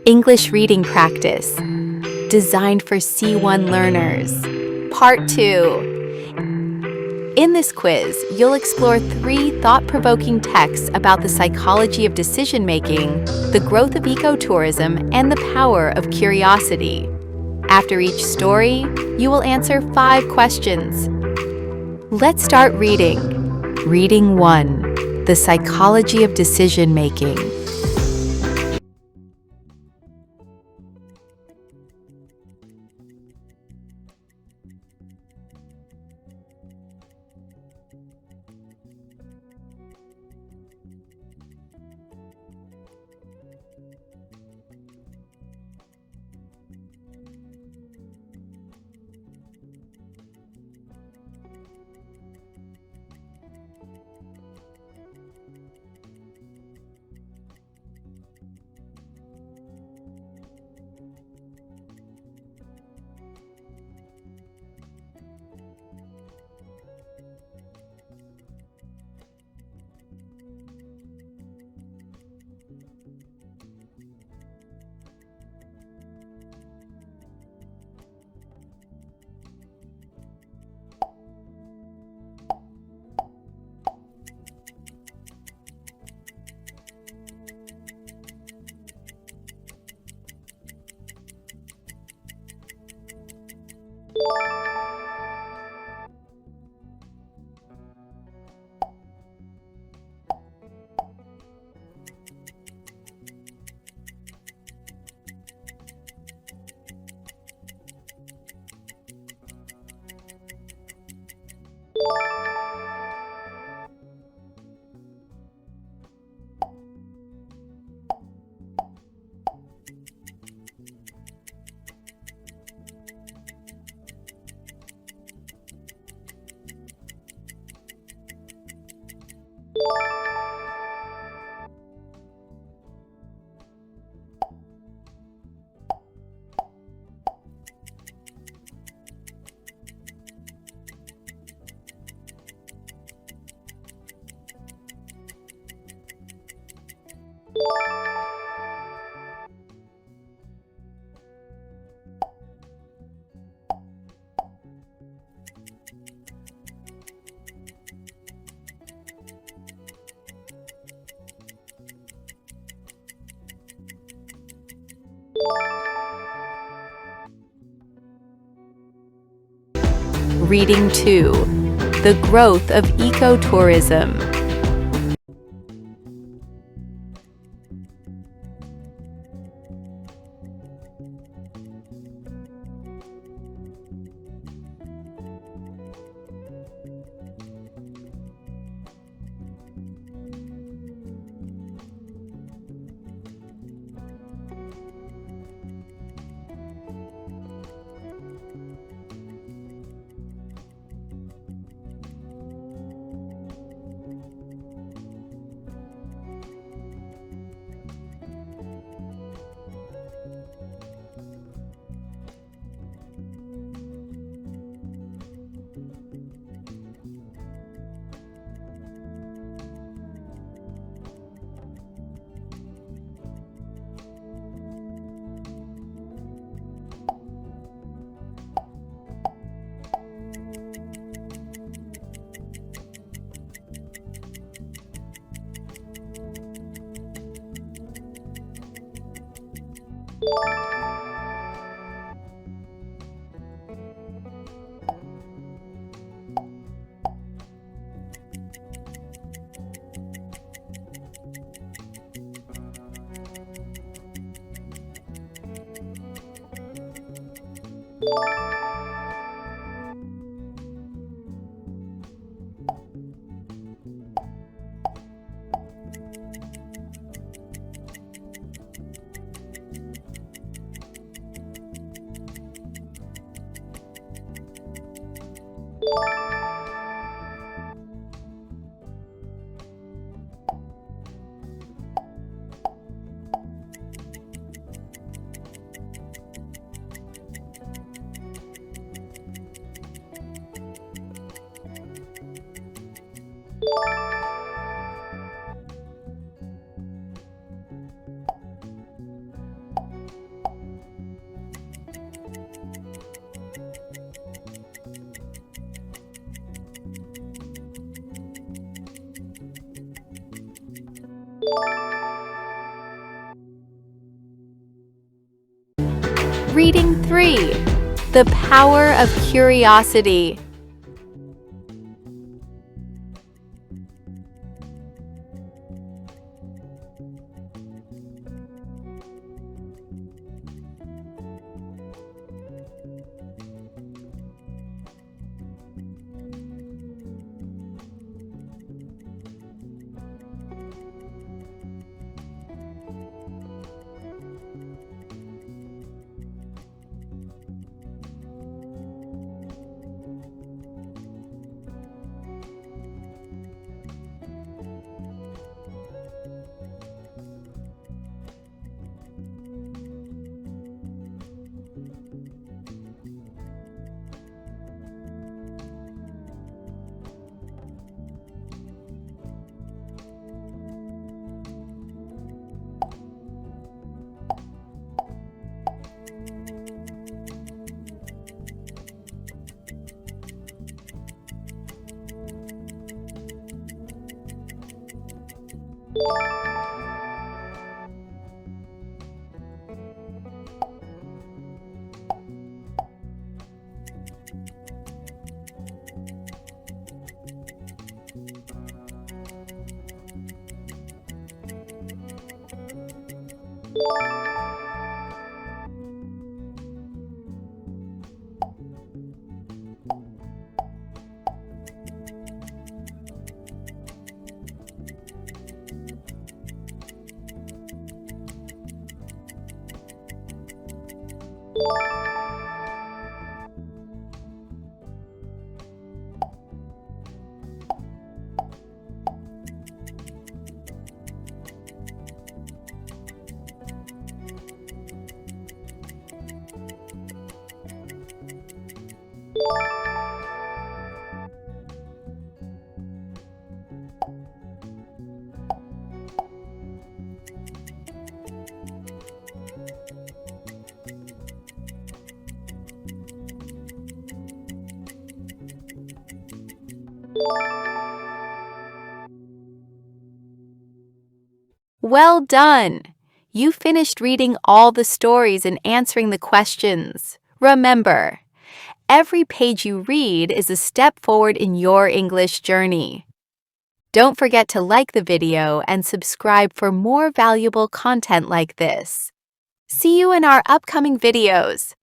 English reading practice, designed for C1 learners. Part 2. In this quiz, you'll explore 3 thought-provoking texts about the psychology of decision-making, the growth of ecotourism, and the power of curiosity. After each story, you will answer 5 questions. Let's start reading. Reading 1. The Psychology of Decision-Making. Reading 2. The Growth of Ecotourism. Reading 3. The Power of Curiosity. Well done! You finished reading all the stories and answering the questions. Remember, every page you read is a step forward in your English journey. Don't forget to like the video and subscribe for more valuable content like this. See you in our upcoming videos.